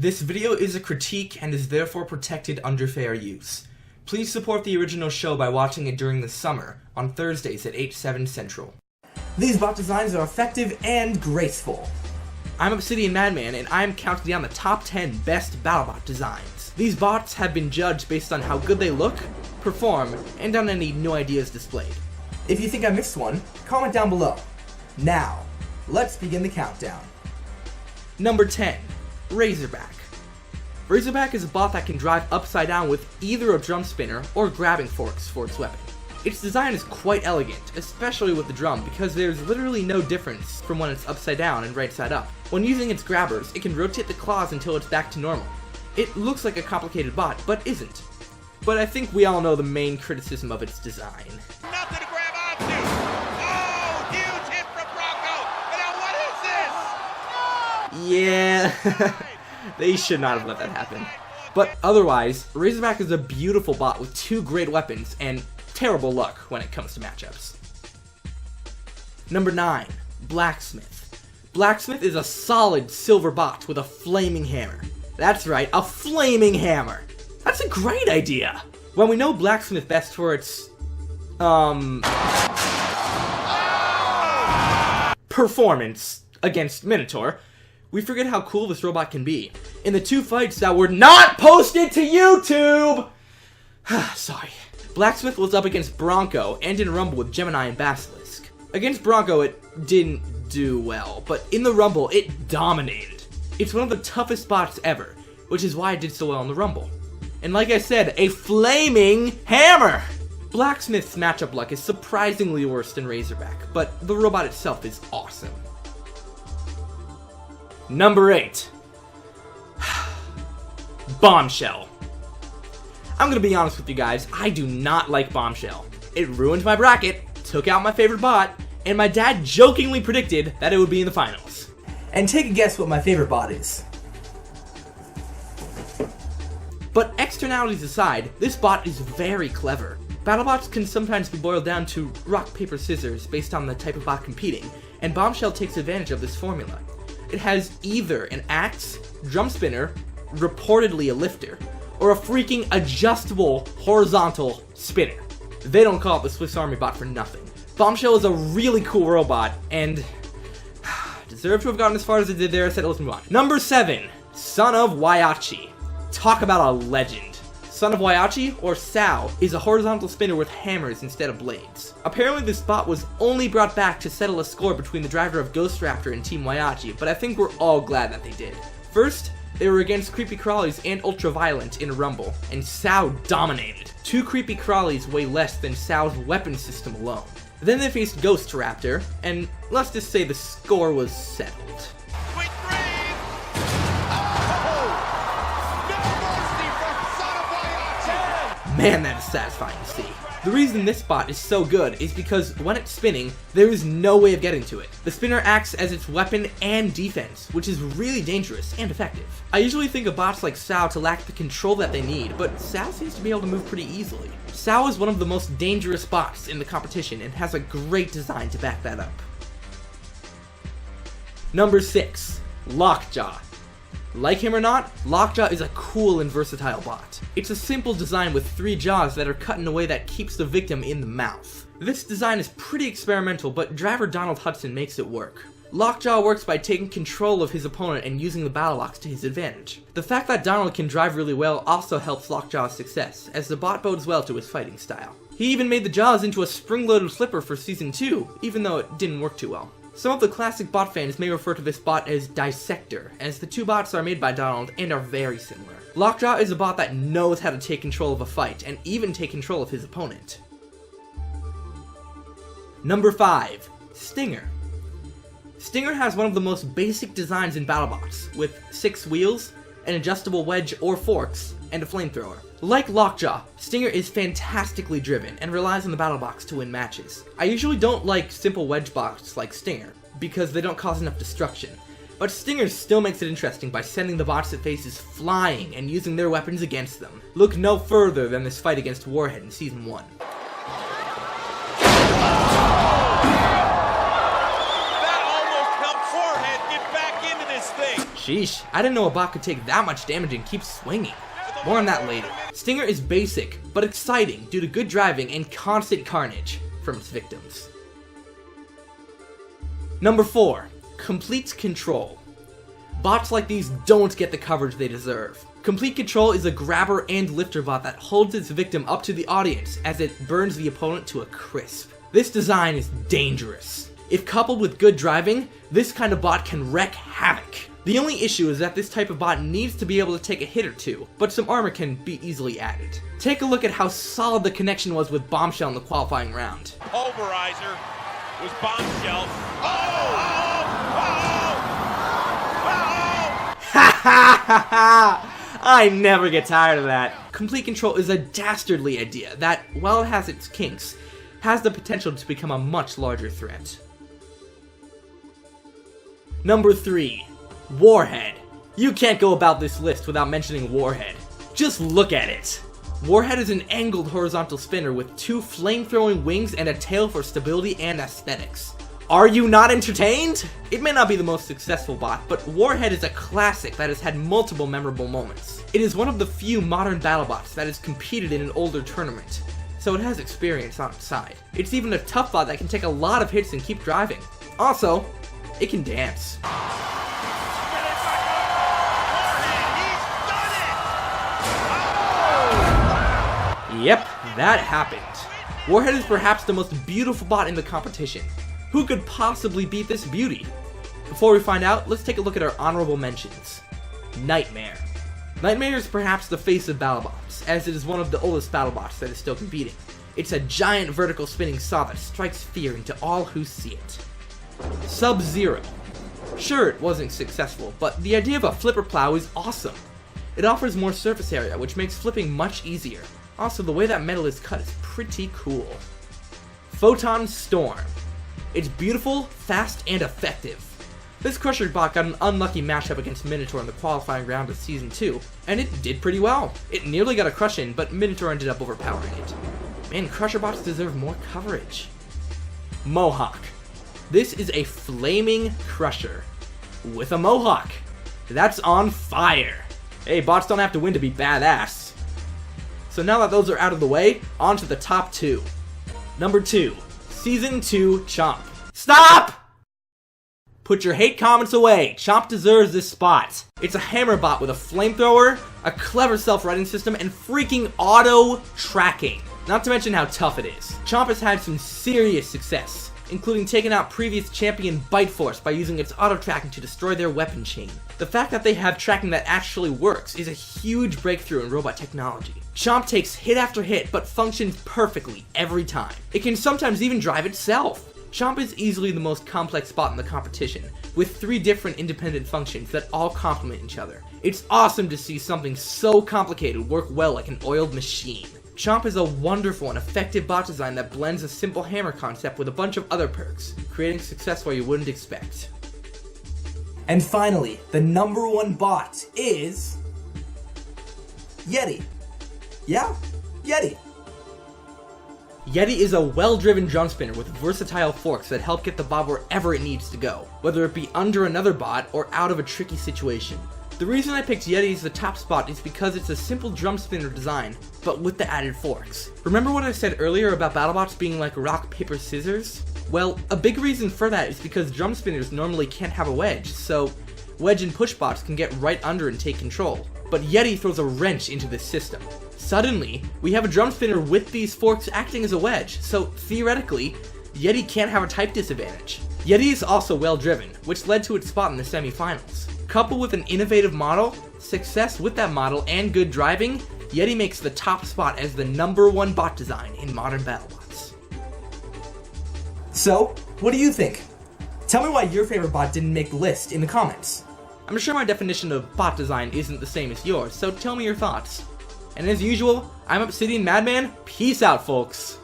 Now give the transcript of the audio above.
This video is a critique and is therefore protected under fair use. Please support the original show by watching it during the summer, on Thursdays at 8/7 Central. These bot designs are effective and graceful. I'm Obsidian Madman, and I'm counting down the top 10 best BattleBot designs. These bots have been judged based on how good they look, perform, and on any new ideas displayed. If you think I missed one, comment down below. Now, let's begin the countdown. Number 10. Razorback. Razorback is a bot that can drive upside down with either a drum spinner or grabbing forks for its weapon. Its design is quite elegant, especially with the drum, because there's literally no difference from when it's upside down and right side up. When using its grabbers, it can rotate the claws until it's back to normal. It looks like a complicated bot, but isn't. But I think we all know the main criticism of its design. Nothing to grab onto! Oh, huge hit from Bronco! And now what is this? Yeah, they should not have let that happen. But otherwise, Razorback is a beautiful bot with two great weapons and terrible luck when it comes to matchups. Number 9. Blacksmith. Blacksmith is a solid silver bot with a flaming hammer. That's right, a flaming hammer! That's a great idea! When we know Blacksmith best for its, performance against Minotaur, we forget how cool this robot can be. In the two fights that were NOT POSTED TO YouTube! Sorry. Blacksmith was up against Bronco and in a rumble with Gemini and Basilisk. Against Bronco it didn't do well, but in the rumble it dominated. It's one of the toughest bots ever, which is why it did so well in the rumble. And like I said, a flaming hammer! Blacksmith's matchup luck is surprisingly worse than Razorback, but the robot itself is awesome. Number 8. Bombshell. I'm gonna be honest with you guys, I do not like Bombshell. It ruined my bracket, took out my favorite bot, and my dad jokingly predicted that it would be in the finals. And take a guess what my favorite bot is. But externalities aside, this bot is very clever. BattleBots can sometimes be boiled down to rock, paper, scissors based on the type of bot competing, and Bombshell takes advantage of this formula. It has either an axe, drum spinner, reportedly a lifter, or a freaking adjustable horizontal spinner. They don't call it the Swiss Army bot for nothing. Bombshell is a really cool robot, and deserved to have gotten as far as it did there. I said let's move on. Number 7. Son of Waiachi. Talk about a legend. Son of Waiachi, or Sao, is a horizontal spinner with hammers instead of blades. Apparently this bot was only brought back to settle a score between the driver of Ghost Raptor and Team Waiachi, but I think we're all glad that they did. First, they were against Creepy Crawlies and Ultraviolent in a rumble, and Sao dominated. 2 Creepy Crawlies weigh less than Sao's weapon system alone. Then they faced Ghost Raptor, and let's just say the score was settled. Quick grave! Oh! No mercy from Son of Waiachi! Man, that is satisfying to see. The reason this bot is so good is because when it's spinning, there is no way of getting to it. The spinner acts as its weapon and defense, which is really dangerous and effective. I usually think of bots like Sao to lack the control that they need, but Sao seems to be able to move pretty easily. Sao is one of the most dangerous bots in the competition and has a great design to back that up. Number 6. Lockjaw. Like him or not, Lockjaw is a cool and versatile bot. It's a simple design with 3 jaws that are cut in a way that keeps the victim in the mouth. This design is pretty experimental, but driver Donald Hudson makes it work. Lockjaw works by taking control of his opponent and using the battle axe to his advantage. The fact that Donald can drive really well also helps Lockjaw's success, as the bot bodes well to his fighting style. He even made the jaws into a spring-loaded flipper for Season 2, even though it didn't work too well. Some of the classic bot fans may refer to this bot as Dissector, as the 2 bots are made by Donald and are very similar. Lockjaw is a bot that knows how to take control of a fight, and even take control of his opponent. Number 5. Stinger. Stinger has one of the most basic designs in BattleBots, with 6 wheels, an adjustable wedge or forks, and a flamethrower. Like Lockjaw, Stinger is fantastically driven and relies on the battle box to win matches. I usually don't like simple wedge bots like Stinger, because they don't cause enough destruction, but Stinger still makes it interesting by sending the bots it faces flying and using their weapons against them. Look no further than this fight against Warhead in Season 1. That almost helped Warhead get back into this thing! Sheesh, I didn't know a bot could take that much damage and keep swinging. More on that later. Stinger is basic, but exciting due to good driving and constant carnage from its victims. Number 4. Complete Control. Bots like these don't get the coverage they deserve. Complete Control is a grabber and lifter bot that holds its victim up to the audience as it burns the opponent to a crisp. This design is dangerous. If coupled with good driving, this kind of bot can wreak havoc. The only issue is that this type of bot needs to be able to take a hit or two, but some armor can be easily added. Take a look at how solid the connection was with Bombshell in the qualifying round. Pulverizer was Bombshell. Ha ha ha ha! I never get tired of that. Complete Control is a dastardly idea that, while it has its kinks, has the potential to become a much larger threat. Number 3. Warhead. You can't go about this list without mentioning Warhead. Just look at it. Warhead is an angled horizontal spinner with 2 flame-throwing wings and a tail for stability and aesthetics. Are you not entertained? It may not be the most successful bot, but Warhead is a classic that has had multiple memorable moments. It is one of the few modern battlebots that has competed in an older tournament, so it has experience on its side. It's even a tough bot that can take a lot of hits and keep driving. Also, it can dance. Yep, that happened. Warhead is perhaps the most beautiful bot in the competition. Who could possibly beat this beauty? Before we find out, let's take a look at our honorable mentions. Nightmare. Nightmare is perhaps the face of BattleBots, as it is one of the oldest BattleBots that is still competing. It's a giant vertical spinning saw that strikes fear into all who see it. Sub-Zero. Sure, it wasn't successful, but the idea of a flipper plow is awesome. It offers more surface area, which makes flipping much easier. Also, the way that metal is cut is pretty cool. Photon Storm. It's beautiful, fast, and effective. This Crusher bot got an unlucky matchup against Minotaur in the qualifying round of Season 2, and it did pretty well. It nearly got a crush in, but Minotaur ended up overpowering it. Man, Crusher bots deserve more coverage. Mohawk. This is a flaming Crusher with a Mohawk. That's on fire. Hey, bots don't have to win to be badass. So now that those are out of the way, on to the top 2. Number 2, Season 2 Chomp. Stop! Put your hate comments away. Chomp deserves this spot. It's a hammer bot with a flamethrower, a clever self-riding system, and freaking auto tracking. Not to mention how tough it is. Chomp has had some serious success, including taking out previous champion Bite Force by using its auto tracking to destroy their weapon chain. The fact that they have tracking that actually works is a huge breakthrough in robot technology. Chomp takes hit after hit, but functions perfectly every time. It can sometimes even drive itself. Chomp is easily the most complex bot in the competition, with 3 different independent functions that all complement each other. It's awesome to see something so complicated work well like an oiled machine. Chomp is a wonderful and effective bot design that blends a simple hammer concept with a bunch of other perks, creating success where you wouldn't expect. And finally, the number 1 bot is Yeti. Yeah, Yeti. Yeti is a well-driven drum spinner with versatile forks that help get the bot wherever it needs to go, whether it be under another bot or out of a tricky situation. The reason I picked Yeti as the top spot is because it's a simple drum spinner design, but with the added forks. Remember what I said earlier about BattleBots being like rock, paper, scissors? Well, a big reason for that is because drum spinners normally can't have a wedge, so wedge and push bots can get right under and take control. But Yeti throws a wrench into this system. Suddenly, we have a drum spinner with these forks acting as a wedge, so theoretically, Yeti can't have a type disadvantage. Yeti is also well driven, which led to its spot in the semi-finals. Coupled with an innovative model, success with that model, and good driving, Yeti makes the top spot as the number 1 bot design in modern BattleBots. So, what do you think? Tell me why your favorite bot didn't make the list in the comments. I'm sure my definition of bot design isn't the same as yours, so tell me your thoughts. And as usual, I'm Obsidian Madman. Peace out, folks.